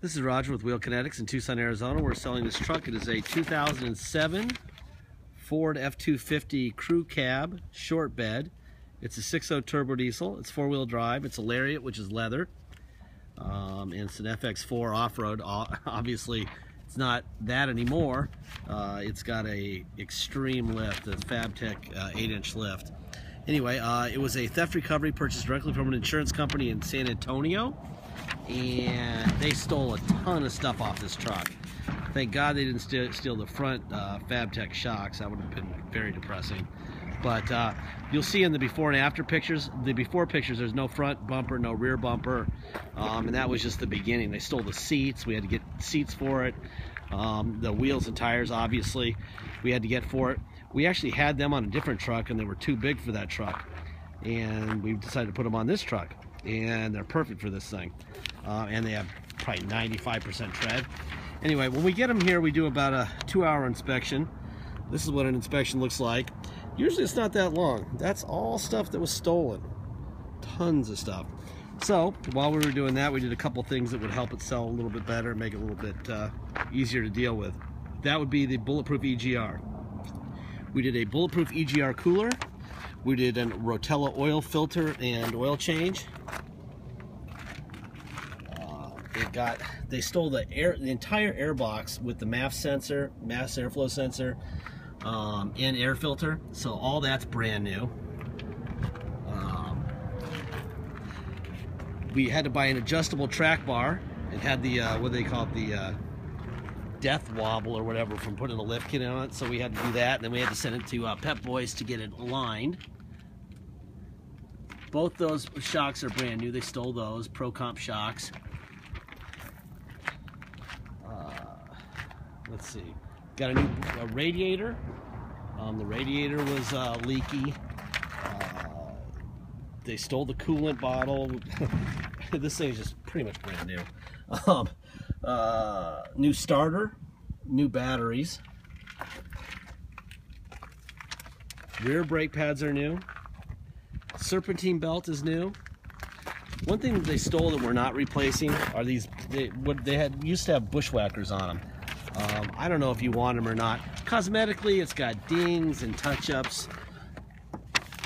This is Roger with Wheel Kinetics in Tucson, Arizona. We're selling this truck. It is a 2007 Ford F250 crew cab short bed. It's a 6.0 turbo diesel. It's four-wheel drive. It's a Lariat, which is leather. And it's an FX4 off-road. Obviously, it's not that anymore. It's got a extreme lift, a FabTech 8-inch lift. Anyway, it was a theft recovery purchased directly from an insurance company in San Antonio. And they stole a ton of stuff off this truck. Thank God they didn't steal the front FabTech shocks. That would have been very depressing. But you'll see in the before and after pictures, the before pictures, there's no front bumper, no rear bumper, and that was just the beginning. They stole the seats. We had to get seats for it. The wheels and tires, obviously, we had to get for it. We actually had them on a different truck, and they were too big for that truck. And we decided to put them on this truck, and they're perfect for this thing. And they have probably 95% tread. Anyway, when we get them here, we do about a 2-hour inspection. This is what an inspection looks like. Usually it's not that long. That's all stuff that was stolen. Tons of stuff. So while we were doing that, we did a couple things that would help it sell a little bit better, make it a little bit easier to deal with. That would be the Bulletproof EGR. We did a Bulletproof EGR cooler. We did a Rotella oil filter and oil change. They stole the entire air box with the MAF sensor, mass airflow sensor, and air filter. So all that's brand new. We had to buy an adjustable track bar. It had the what do they call it, the death wobble or whatever from putting a lift kit on it. So we had to do that, and then we had to send it to Pep Boys to get it aligned. Both those shocks are brand new. They stole those Pro Comp shocks. Let's see, got a new radiator. The radiator was leaky. They stole the coolant bottle. This thing is just pretty much brand new. New starter, new batteries. Rear brake pads are new. Serpentine belt is new. One thing that they stole that we're not replacing are these. Used to have bushwhackers on them. I don't know if you want them or not. Cosmetically, it's got dings and touch-ups.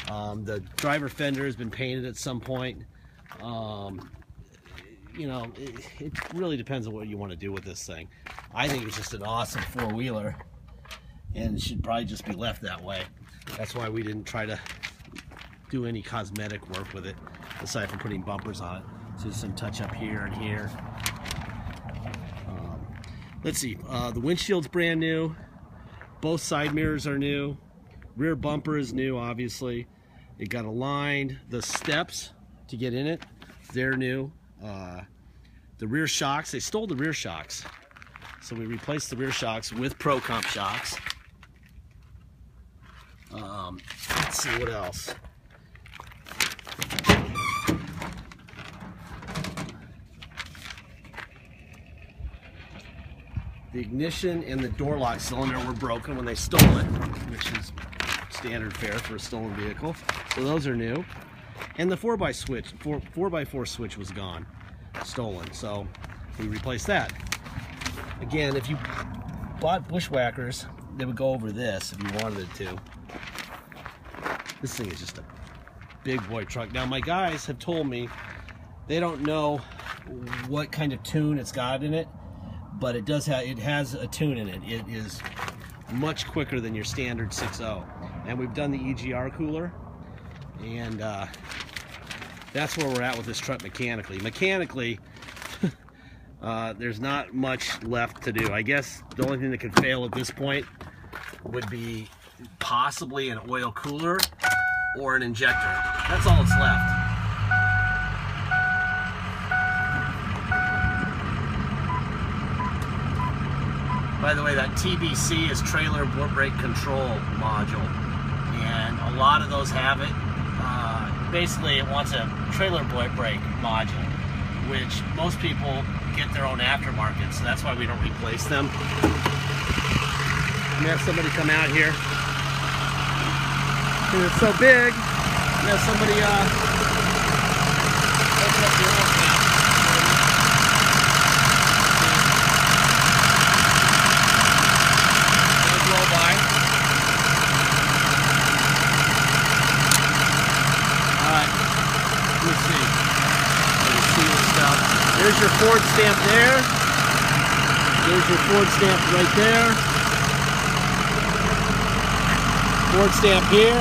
The driver fender has been painted at some point. You know, it really depends on what you want to do with this thing. I think it's just an awesome four-wheeler, and it should probably just be left that way. That's why we didn't try to do any cosmetic work with it, aside from putting bumpers on it. So there's some touch-up here and here. Let's see, the windshield's brand new. Both side mirrors are new. Rear bumper is new, obviously. It got aligned. The steps to get in it, they're new. The rear shocks, they stole the rear shocks. So we replaced the rear shocks with Pro Comp shocks. Let's see what else. The ignition and the door lock cylinder were broken when they stole it, which is standard fare for a stolen vehicle. So those are new. And the 4x4 switch was gone, stolen. So we replaced that. Again, if you bought bushwhackers, they would go over this if you wanted it to. This thing is just a big boy truck. Now my guys have told me they don't know what kind of tune it's got in it, but it has a tune in it. It is much quicker than your standard 6.0. And we've done the EGR cooler, and that's where we're at with this truck mechanically. Mechanically, there's not much left to do. I guess the only thing that could fail at this point would be possibly an oil cooler or an injector. That's all that's left. By the way, that TBC is trailer brake control module, and a lot of those have it. Basically, it wants a trailer brake module, which most people get their own aftermarket, so that's why we don't replace them. I'm gonna have somebody come out here. And it's so big, I'm gonna have somebody open up the oil cap. There's your Ford stamp there. There's your Ford stamp right there. Ford stamp here.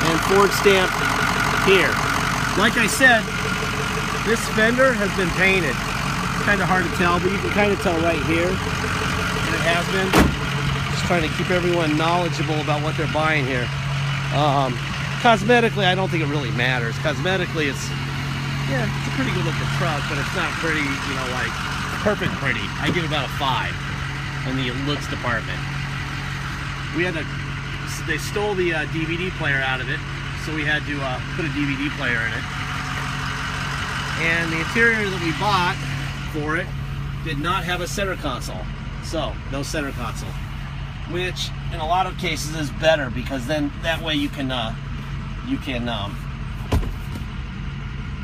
And Ford stamp here. Like I said, this fender has been painted. It's kind of hard to tell, but you can kind of tell right here. And it has been. Just trying to keep everyone knowledgeable about what they're buying here. Cosmetically, I don't think it really matters. Cosmetically, it's a pretty good looking truck, but it's not pretty, you know, like perfect pretty. I give it about a 5 in the looks department. They stole the DVD player out of it, so we had to put a DVD player in it. And the interior that we bought for it did not have a center console, so no center console, which in a lot of cases is better, because then that way you can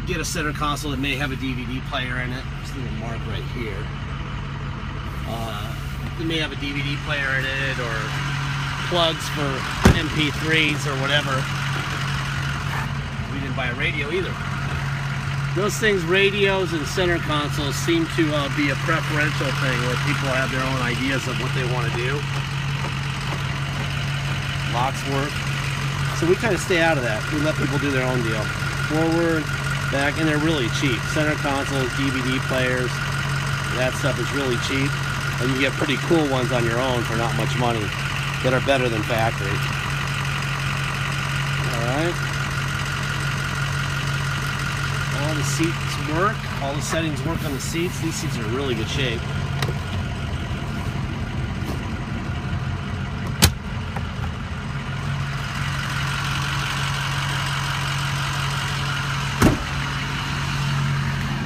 get a center console that may have a DVD player in it. Just a little mark right here. It may have a DVD player in it, or plugs for MP3s or whatever. We didn't buy a radio either. Those things, radios and center consoles, seem to be a preferential thing where people have their own ideas of what they want to do. Locks work. So we kind of stay out of that. We let people do their own deal. Forward, back, and they're really cheap. Center consoles, DVD players, that stuff is really cheap. And you get pretty cool ones on your own for not much money that are better than factory. Alright. All the seats work. All the settings work on the seats. These seats are in really good shape.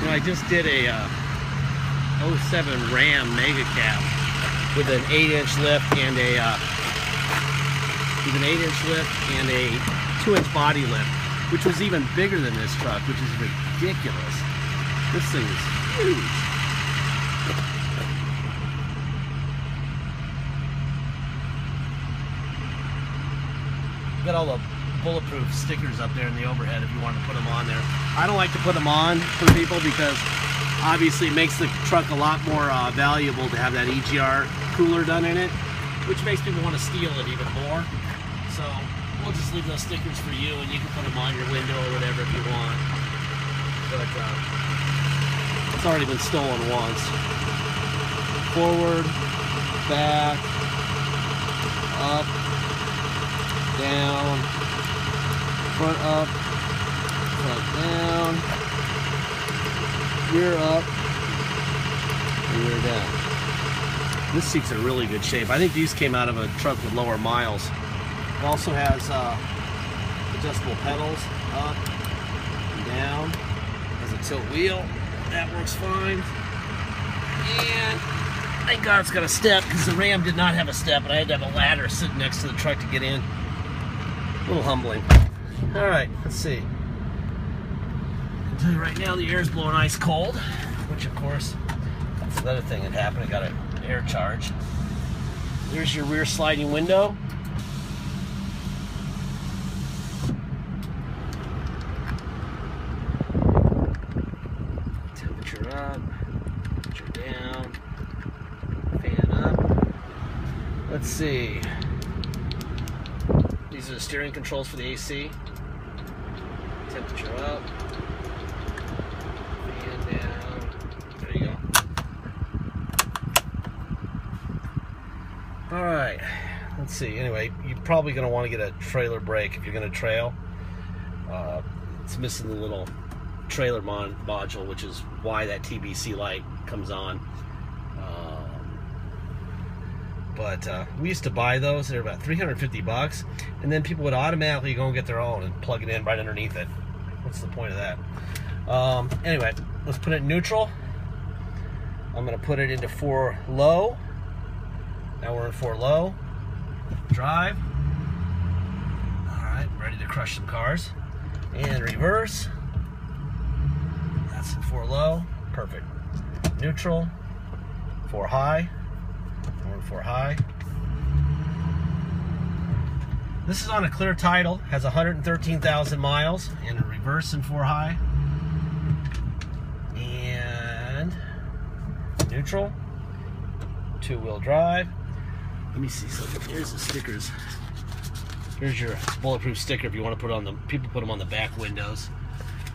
I just did a 07 Ram Mega Cab with an 8-inch lift and a 2-inch body lift, which was even bigger than this truck, which is ridiculous. This thing is huge. Got all the Bulletproof stickers up there in the overhead if you want to put them on there. I don't like to put them on for people because obviously it makes the truck a lot more valuable to have that EGR cooler done in it, which makes people want to steal it even more. So we'll just leave those stickers for you, and you can put them on your window or whatever if you want. But it's already been stolen once. Forward, back, up, down, front up, front down, rear up, and rear down. This seat's in really good shape. I think these came out of a truck with lower miles. It also has adjustable pedals, up and down. Has a tilt wheel. That works fine. And thank God it's got a step, because the Ram did not have a step, and I had to have a ladder sitting next to the truck to get in. A little humbling. Alright, let's see. I can tell you right now the air is blowing ice cold, which of course, that's another thing that happened. I got an air charge. There's your rear sliding window. Temperature up, temperature down, fan up. Let's see. These are the steering controls for the AC. Temperature up, fan down. There you go. Alright, let's see. Anyway, you're probably going to want to get a trailer brake if you're going to trail. It's missing the little trailer module, which is why that TBC light comes on. But we used to buy those. They're about 350 bucks, and then people would automatically go and get their own and plug it in right underneath it. What's the point of that? Anyway, let's put it in neutral. I'm going to put it into 4 low. Now we're in 4 low. Drive. Alright, ready to crush some cars. And reverse. That's in 4 low. Perfect. Neutral. 4 high. We're in 4 high. This is on a clear title. Has 113,000 miles. And reverse in 4 high. neutral, two-wheel drive. Let me see something. Here's the stickers. Here's your Bulletproof sticker if you want to put it on them. People put them on the back windows,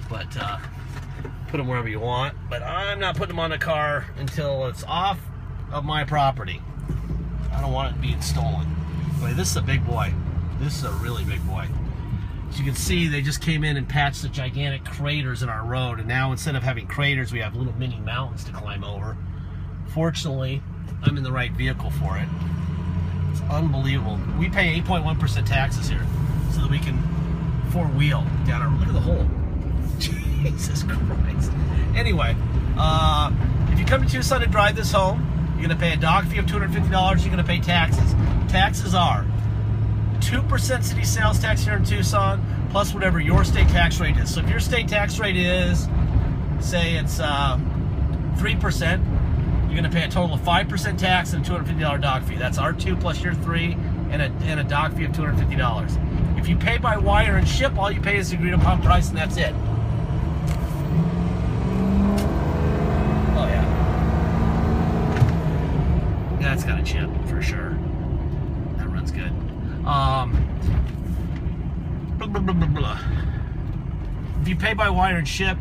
but put them wherever you want. But I'm not putting them on the car until it's off of my property. I don't want it being stolen. Anyway, this is a big boy. This is a really big boy. As you can see, they just came in and patched the gigantic craters in our road, and now instead of having craters, we have little mini mountains to climb over. Fortunately, I'm in the right vehicle for it. It's unbelievable. We pay 8.1% taxes here so that we can four-wheel down our... Look at the hole. Jesus Christ. Anyway, if you come to Tucson to drive this home, you're going to pay a dock fee of $250. You're going to pay taxes. Taxes are 2% city sales tax here in Tucson, plus whatever your state tax rate is. So if your state tax rate is, say it's 3%, you're going to pay a total of 5% tax and a $250 dock fee. That's our 2 plus your 3 and a dock fee of $250. If you pay by wire and ship, all you pay is the agreed upon price, and that's it. Oh yeah. That's got a chip for sure. That runs good. If you pay by wire and ship,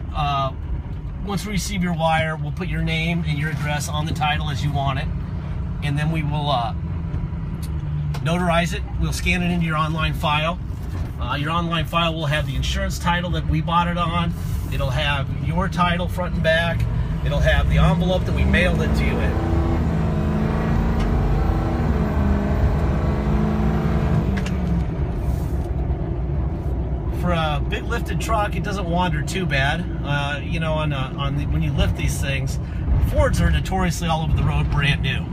once we receive your wire, we'll put your name and your address on the title as you want it, and then we will notarize it. We'll scan it into your online file. Your online file will have the insurance title that we bought it on. It'll have your title front and back. It'll have the envelope that we mailed it to you in. For a big lifted truck, it doesn't wander too bad. You know, when you lift these things, Fords are notoriously all over the road brand new.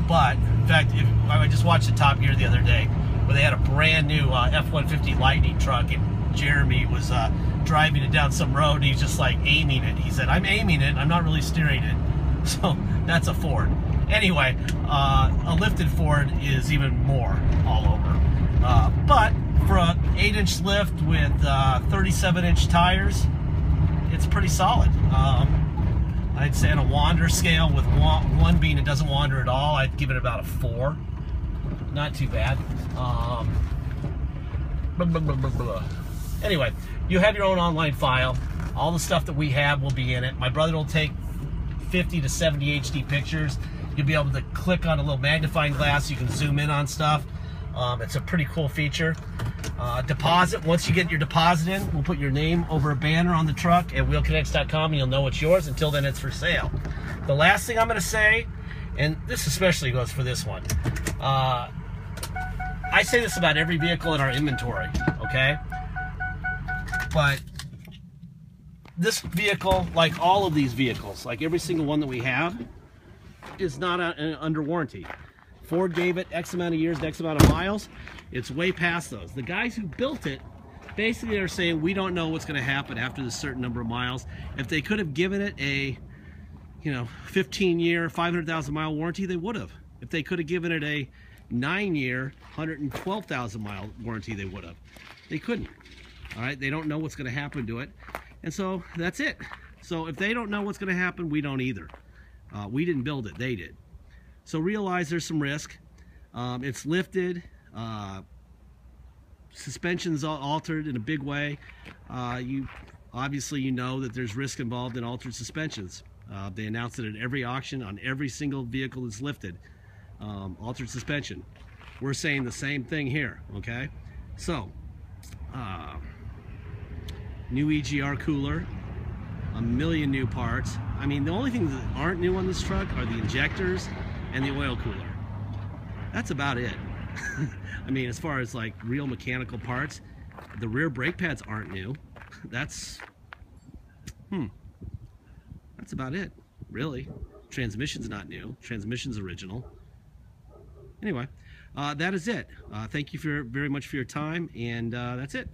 But in fact, I just watched the Top Gear the other day, where they had a brand new F250 Lightning truck, and Jeremy was driving it down some road, and he's just like aiming it. He said, "I'm aiming it, I'm not really steering it." So that's a Ford. Anyway, a lifted Ford is even more all over. But for an 8-inch lift with 37-inch tires, it's pretty solid. I'd say on a wander scale, with one being it doesn't wander at all, I'd give it about a 4. Not too bad. Anyway, you have your own online file. All the stuff that we have will be in it. My brother will take 50 to 70 HD pictures. You'll be able to click on a little magnifying glass so you can zoom in on stuff. It's a pretty cool feature. Deposit, once you get your deposit in, we'll put your name over a banner on the truck at wheelkinetics.com, and you'll know it's yours. Until then, it's for sale. The last thing I'm going to say, and this especially goes for this one, I say this about every vehicle in our inventory, okay? But this vehicle, like all of these vehicles, like every single one that we have, is not under warranty. Ford gave it X amount of years, X amount of miles. It's way past those. The guys who built it basically are saying we don't know what's going to happen after this certain number of miles. If they could have given it a, 15-year, 500,000 mile warranty, they would have. If they could have given it a 9-year, 112,000 mile warranty, they would have. They couldn't. All right, they don't know what's going to happen to it, and so that's it. So if they don't know what's going to happen, we don't either. We didn't build it, they did. So realize there's some risk. It's lifted. Suspension's altered in a big way. Obviously you know that there's risk involved in altered suspensions. They announce it at every auction on every single vehicle that's lifted. Altered suspension. We're saying the same thing here, okay? So, new EGR cooler, a million new parts. I mean, the only things that aren't new on this truck are the injectors and the oil cooler. That's about it. I mean, as far as like real mechanical parts, the rear brake pads aren't new. That's about it, really. Transmission's not new. Transmission's original. Anyway, that is it. Thank you very much for your time, and that's it.